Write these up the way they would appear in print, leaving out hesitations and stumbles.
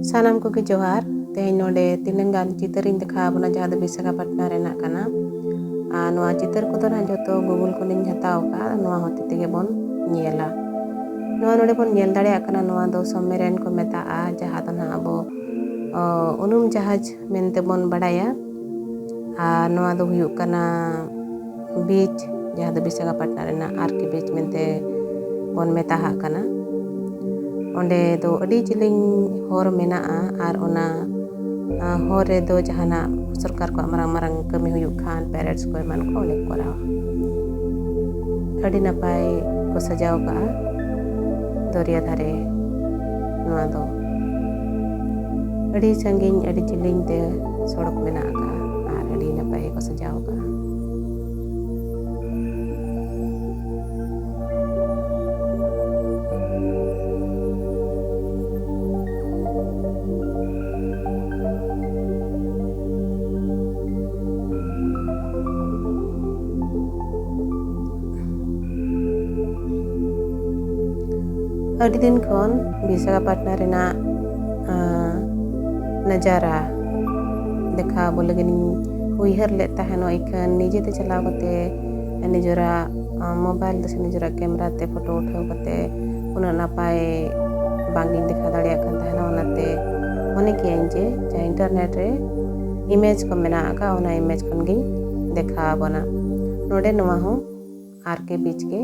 Sanam ko ke johar tehin node tinengan citerin dekha bona jahado Visakhapatnam renak kana noa चितर को ना जो Google को हताव का होते तेगे बन नेला नोडे बन नेल दाड़े आकना नोआ दो सबमेराइन को मेता जहाँ दो ना अब उनुम जहाज मेनते बन बड़ाया नोआ दो हुयुक कना बीच जहाँ दो विशाखापट्टनम रेना आरके बीच मेनते बन मेता कना ओंडे दो अडी जिलिंग होर मेना आर ओना होर रे दो जहाना सरकार को marang marang kami huyuk khan parents ko eman ko onek korawa adi napai ko sajaw ka doriya dhare noa do adi sanging adi jiling te sorok mena ka ar adi napai ko sajaw ka adi din kon Visakhapatnam rena नजारा देखा बोले उहर लेता है no इकन निजेते चलाव कते निजरा mobile से निजरा camera ते photo उठाव कते उना नापाय बांगिन देखा दाड़िया कान तहना ओनाते ओने के जे जा इंटरनेट रे इमेज को मेना का ओना इमेज खन गिन देखा बना नोडे नोवा हो आर के बीच के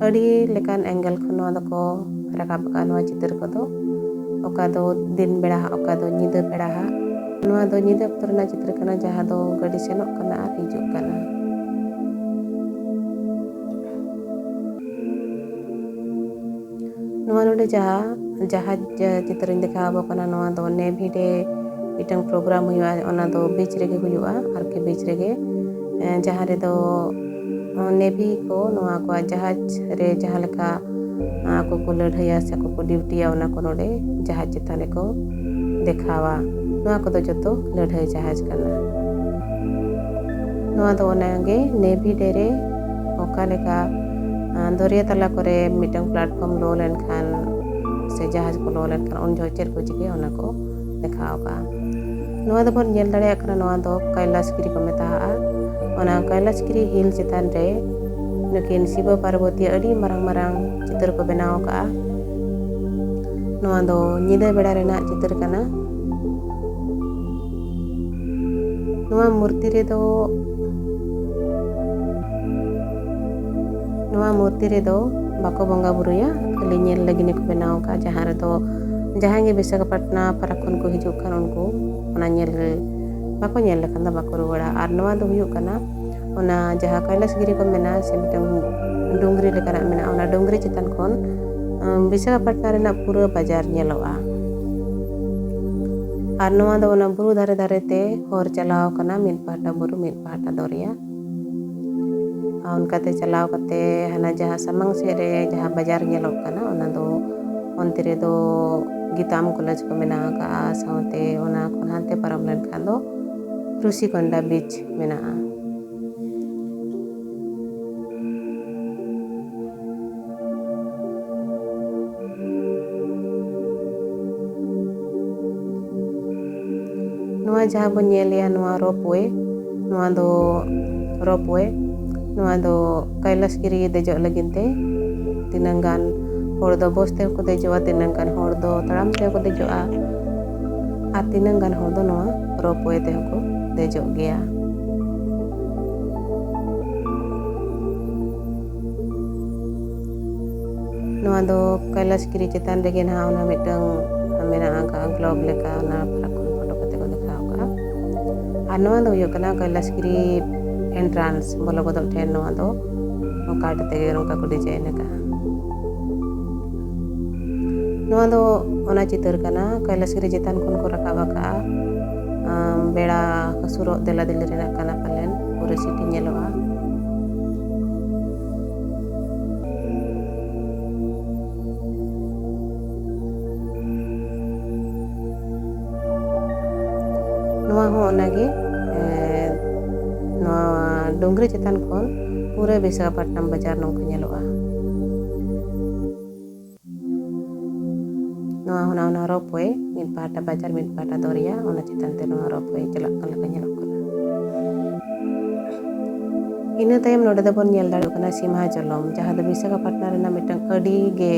अड़ी लेकान एंगल खन दको राकाब का नोवा चित्र को दो ओका दो दिन बेड़ा ओका दो निदा बेड़ा नोआ दो निदा अक्तरना चित्र कना जहाँ दो गड़ी सेनोक कना आर हिजुक कना नोआ नोडे जहाज चित्र देखा बो कना नोआ दो नेवी डे मिटंग प्रोग्राम हुआ ओना दो बीच रेगे हुआ आर के बीच रेगे जहाँ रे दो नेवी को नोआ को जहाज रे जहाँ लेका ako ko लड़ाइया से ako ko ड्यूटिया ओना को नोडे जहाज चिताने को देखावा नोआ को दो जतो लड़ाई जहाज करना नोआ दो ओनागे नेवी डे रे ओका लेका दरिया तला करे मिटंग प्लेटफॉर्म लो लेन खान से जहाज को लो लेन खान उन जो चेर को चिके ओना को देखावा नोआ दो बन नेल दाड़े आकना नोआ दो कैलाशगिरी को मेता ओना कैलाशगिरी हिल चितान रे nukin Siva Parvati adi marang-marang चित्र को बनाव का नोआ दो निदा बेड़ा रेना चित्र कना नोआ मूर्ति रे दो बाको बंगा बुरुया खाली नेल लगिने को बनाव का जहाँ रे दो जहाँ गे विशाखापट्टनम पाराखन को हिजुक खान उनको ओना नेल बाको नेल लेखान दा बाको रुवाड़ा आर नोआ दो हुयुक कना ओना जहाँ कैलाशगिरी को मेना से मिटंग डोंगरी लेकाना मेना ओना डोंगरी चितान खन विशाखापट्टनम रेना पूरा बाजार नेलोआ आर नोआ दो ओना बुरु धारे धारे ते होर चलाव कना मिद पाहटा बुरु मिद पाहटा दरिया उनकाते चलाव कते हना जहाँ सामंग से रे जहाँ बाजार नेलोक कना ओना दो onte re do GITAM college को मेना का सावते ओना खन हानते पारम लेन खान दो रुषिकोंडा बीच मेना नोआ जहाँ बन नेलिया नोआ रोपवे नोआ दो कैलाशगिरी देजो लगिनते तिनंगान होड़ दो बसते को देजोआ तिनंगान होड़ दो तड़ाम ते को देजोआ आ तिनंगान होड़ दो नोआ रोपवे ते को देजो गया नोआ दो कैलाशगिरी चितान रेगे ना ओना मिटंग मेना का ग्लोब लेका ना नोआ दो हुयुक कना कैलाशगिरी एंट्रांस बोलो गोदो ठेन नोआ दो काट तेगे उनका को डिजाइन का नोआ दो ओना चितर कना कैलाशगिरी चितान खन को रकाबा का बेड़ा हसुरो देला दिल रेना कना पलेन पूरे सिटी नेलोआ नोआ हो ओनागे डोंगरी चितान खन पूरा विशाखापट्टनम बाजार नोंका नेलोआ Noa hona ropoe mid pahata bajar mid pahata doria ona chitan te noa ropoe jalak kan laka nyelok kana. Ina tayam node do bon nyel daru kana Simha Jalom jaha do Visakhapatnam rena mitang adi ge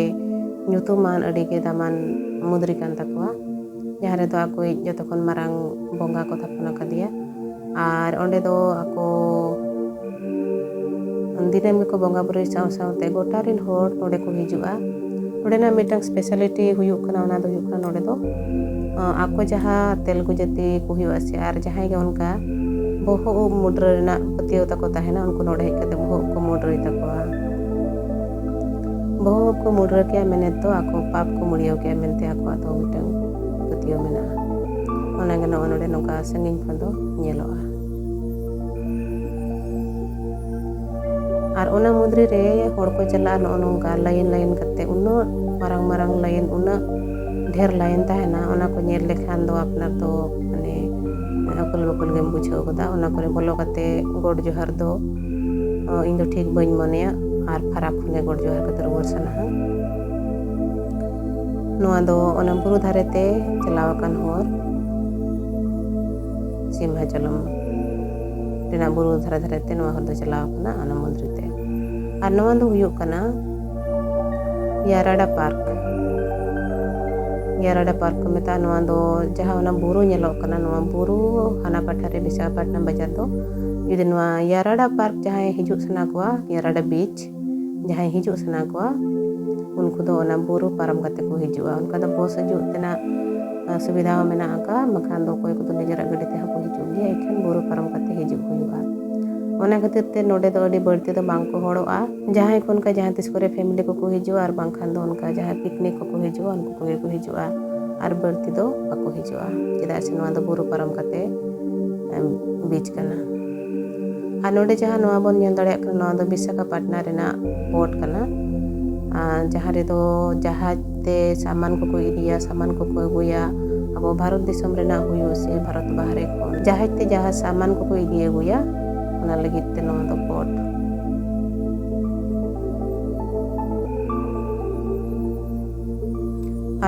nyutuman adi ge daman mudri kan takwa jaha redo aku joto kon marang bonga ko thapona kadia ar onde do aku dinem ko bonga buri saw te gota rin hor node ko hijua node na mitang speciality huyuk kana ona do huyuk kana node do aku jaha Telugu jati ko huyua se ar jaha ge onka boho mudra rena patio tako tahena unku node hej kate boho ko mudra takwa boho ko mudra ke mene to aku pap ko muliau ke mente aku ato mitang patio mena ona ge no node nongka sanging kondo nyeloa ar ona mudri re hor ko chala no nongka lain kate uno marang lain una ढेर line tahena ona ko nyel lekhan do apnar to mane akul gem buchau kada ona kore bolo kate god johar do ᱤᱧ ᱫᱚ ᱴᱷᱤᱠ ᱵᱟᱹᱧ ᱢᱚᱱᱮᱭᱟ ᱟᱨ ᱯᱷᱟᱨᱟᱠ ᱠᱷᱚᱱᱮ ᱜᱚᱰ ᱡᱚᱦᱟᱨ ᱠᱟᱛᱮ ᱨᱩᱣᱟᱹᱲ ᱥᱟᱱᱟᱦᱟ ᱱᱚᱣᱟ ᱫᱚ ᱚᱱᱟ ᱵᱩᱨᱩ ᱫᱷᱟᱨᱮ ᱛᱮ ᱪᱟᱞᱟᱣ ᱟᱠᱟᱱ ᱦᱚᱨ Simha Jalom ᱨᱮᱱᱟᱜ ᱵᱩᱨᱩ ᱫᱷᱟᱨᱮ ᱛᱮ ᱱᱚᱣᱟ ᱦᱚᱨ ᱫᱚ ᱪᱟᱞᱟᱣ ᱟᱠᱟᱱᱟ ᱚᱱᱟ ᱢᱚᱱᱫᱤᱨ ᱛᱮ ᱟᱨ ᱱᱚᱣᱟ ᱫᱚ ᱦᱩᱭᱩᱜ ᱠᱟᱱᱟ ᱭᱟᱨᱟᱰᱟ park ko meta noa do jaha ona buru nyelok kana noa buru hana pathare Visakhapatnam bajar do judi noa Yarada Park jahay hijuk sana kwa Yarada Beach jahay hijuk sana kwa unku do ona buru param kate ko hijua unka do bos hijuk tena subidha ho mena aka makhan do koy ko do nijera gadi te ko hijug ge ekan buru param kate hijug huyuga ona khatir te node do adi barti do bang ko horoa jahay ko unka jahan tis kore family ko hijua ar bangkhan do unka jahay picnic ko hijua unku ko hijua ar barti do bako hijua cheda se noa do buru param kate beach kana ar node jaha noa bon nyel dareyak kana noa do Visakhapatnam rena port kana jaha redo jahaj te saman ko idiya saman ko aguya abo Bharat disam rena huyu se Bharat bahare khon jahaj te jaha saman ko idiya aguya ona lagit te noa do port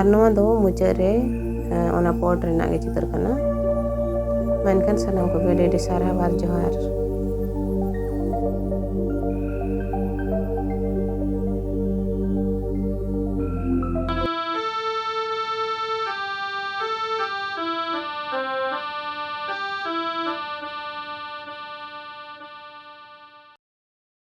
ar noa do mujhe re ona port rena ge chitar kana menkan sanam ko bede di sarah war johar